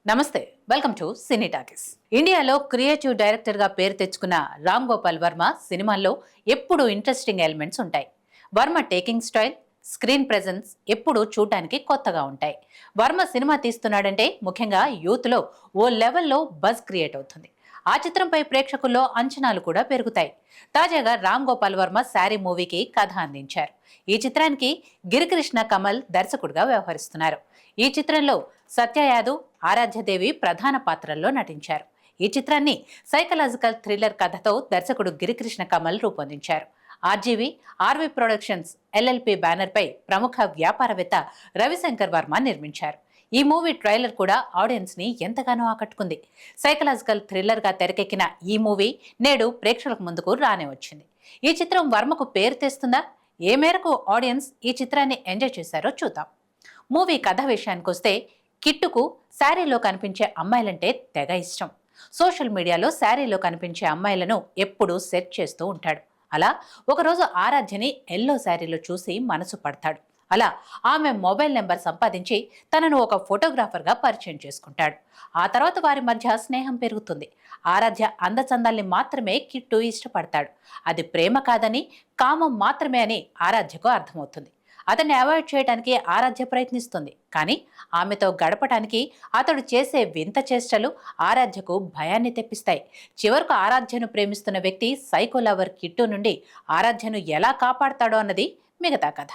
నమస్తే, welcome to cine talkies. ఇండియాలో creative డైరెక్టర్గా పేరు తెచ్చుకున్న రామ్ గోపాల్ వర్మ సినిమాల్లో ఎప్పుడూ ఇంట్రెస్టింగ్ ఎలిమెంట్స్ ఉంటాయి. Varma taking style, screen presence ఎప్పుడూ చూడటానికి కొత్తగా ఉంటాయి. వర్మ సినిమా తీస్తున్నాడంటే ముఖ్యంగా యూత్లో ఓ లెవెల్లో బజ్ క్రియేట్ అవుతుంది. ఆ చిత్రంపై ప్రేక్షకుల్లో అంచనాలు కూడా పెరుగుతాయి. తాజాగా రామ్ గోపాల్ వర్మ శారీ మూవీకి కథ అందించారు. ఈ చిత్రానికి గిరికృష్ణ కమల్ దర్శకుడిగా వ్యవహరిస్తున్నారు. ఈ చిత్రంలో సత్య యాదవ్, ఆరాధ్యదేవి ప్రధాన పాత్రల్లో నటించారు. ఈ చిత్రాన్ని సైకలాజికల్ థ్రిల్లర్ కథతో దర్శకుడు గిరికృష్ణ కమల్ రూపొందించారు. ఆర్వి ప్రొడక్షన్స్ ఎల్ఎల్పి బ్యానర్పై ప్రముఖ వ్యాపారవేత్త రవిశంకర్ వర్మ నిర్మించారు. ఈ మూవీ ట్రైలర్ కూడా ఆడియన్స్ ని ఎంతగానో ఆకట్టుకుంది. సైకలాజికల్ థ్రిల్లర్ గా తెరకెక్కిన ఈ మూవీ నేడు ప్రేక్షకులకు ముందుకు రానే వచ్చింది. ఈ చిత్రం వర్మకు పేరు తెస్తుందా? ఏ మేరకు ఆడియన్స్ ఈ చిత్రాన్ని ఎంజాయ్ చేశారో చూద్దాం. మూవీ కథ విషయానికొస్తే, కిట్టుకు శారీలో కనిపించే అమ్మాయిలంటే తెగ ఇష్టం. సోషల్ మీడియాలో శారీలో కనిపించే అమ్మాయిలను ఎప్పుడూ సెర్చ్ చేస్తూ ఉంటాడు. అలా ఒకరోజు ఆరాధ్యని ఎల్లో శారీలో చూసి మనసు పడతాడు. అలా ఆమె మొబైల్ నెంబర్ సంపాదించి తనను ఒక ఫోటోగ్రాఫర్గా పరిచయం చేసుకుంటాడు. ఆ తర్వాత వారి మధ్య స్నేహం పెరుగుతుంది. ఆరాధ్య అందచందాల్ని మాత్రమే కిట్టు ఇష్టపడతాడు. అది ప్రేమ కాదని, కామం మాత్రమే అని ఆరాధ్యకు అర్థమవుతుంది. అతన్ని అవాయిడ్ చేయడానికి ఆరాధ్య ప్రయత్నిస్తుంది. కానీ ఆమెతో గడపడానికి అతడు చేసే వింత చేష్టలు ఆరాధ్యకు భయాన్ని తెప్పిస్తాయి. చివరకు ఆరాధ్యను ప్రేమిస్తున్న వ్యక్తి సైకో లవర్ కిట్టు నుండి ఆరాధ్యను ఎలా కాపాడతాడో అన్నది మిగతా కథ.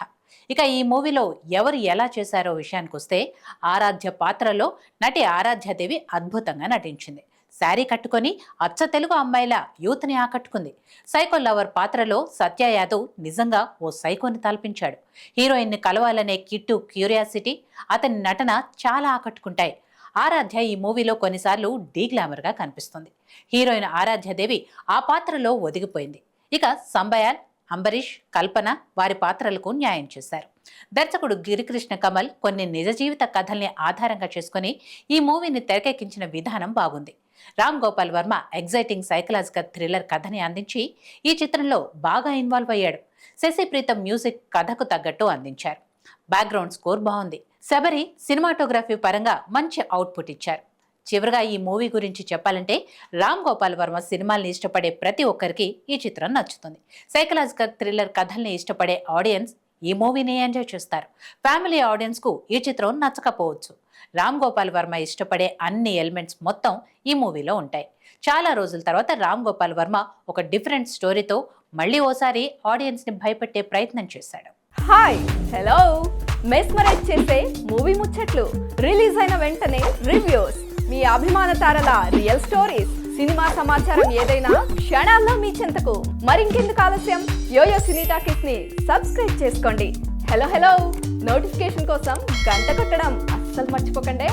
ఇక ఈ మూవీలో ఎవరు ఎలా చేశారో విషయానికొస్తే, ఆరాధ్య పాత్రలో నటి ఆరాధ్యదేవి అద్భుతంగా నటించింది. శారీ కట్టుకొని అచ్చ తెలుగు అమ్మాయిల యూత్ని ఆకట్టుకుంది. సైకో లవర్ పాత్రలో సత్య యాదవ్ నిజంగా ఓ సైకోని తలపించాడు. హీరోయిన్ని కలవాలనే కిట్టు క్యూరియాసిటీ, అతని నటన చాలా ఆకట్టుకుంటాయి. ఆరాధ్య ఈ మూవీలో కొన్నిసార్లు డీగ్లామర్గా కనిపిస్తుంది. హీరోయిన్ ఆరాధ్యదేవి ఆ పాత్రలో ఒదిగిపోయింది. ఇక సంబయాల్, అంబరీష్, కల్పన వారి పాత్రలకు న్యాయం చేశారు. దర్శకుడు గిరికృష్ణ కమల్ కొన్ని నిజ జీవిత కథల్ని ఆధారంగా చేసుకుని ఈ మూవీని తెరకెక్కించిన విధానం బాగుంది. Ram Gopal Varma exciting psychological thriller కథని అందించి ఈ చిత్రంలో బాగా ఇన్వాల్వ్ అయ్యాడు. శశి ప్రీతం మ్యూజిక్ కథకు తగ్గట్టు అందించారు. బ్యాక్గ్రౌండ్ స్కోర్ బాగుంది. శబరి సినిమాటోగ్రఫీ పరంగా మంచి అవుట్పుట్ ఇచ్చారు. చివరిగా ఈ మూవీ గురించి చెప్పాలంటే, రామ్ గోపాల్ వర్మ సినిమాల్ని ఇష్టపడే ప్రతి ఒక్కరికి ఈ చిత్రం నచ్చుతుంది. సైకలాజికల్ థ్రిల్లర్ కథల్ని ఇష్టపడే ఆడియన్స్ ఈ మూవీని ఎంజాయ్ చేస్తారు. ఫ్యామిలీ ఆడియన్స్కు ఈ చిత్రం నచ్చకపోవచ్చు. రామ్ గోపాల్ వర్మ ఇష్టపడే అన్ని ఎలిమెంట్స్ మొత్తం ఈ మూవీలో ఉంటాయి. చాలా రోజుల తర్వాత రామ్ గోపాల్ వర్మ ఒక డిఫరెంట్ స్టోరీతో మళ్ళీ ఓసారి ఆడియన్స్ని భయపెట్టే ప్రయత్నం చేశాడు. హాయ్, హలో, మెస్మరైజ్ చేసే మూవీ ముచ్చట్లు, రిలీజ్ అయిన వెంటనే రివ్యూస్, మీ అభిమాన తారల రియల్ స్టోరీస్, సినిమా సమాచారం ఏదైనా క్షణాల్లో మీ చెంతకు. మరింకెందుకు ఆలస్యం, యోయో సినీ టాకీస్ ని సబ్స్క్రైబ్ చేసుకోండి. హలో నోటిఫికేషన్ కోసం గంట కొట్టడం అస్సలు మర్చిపోకండి.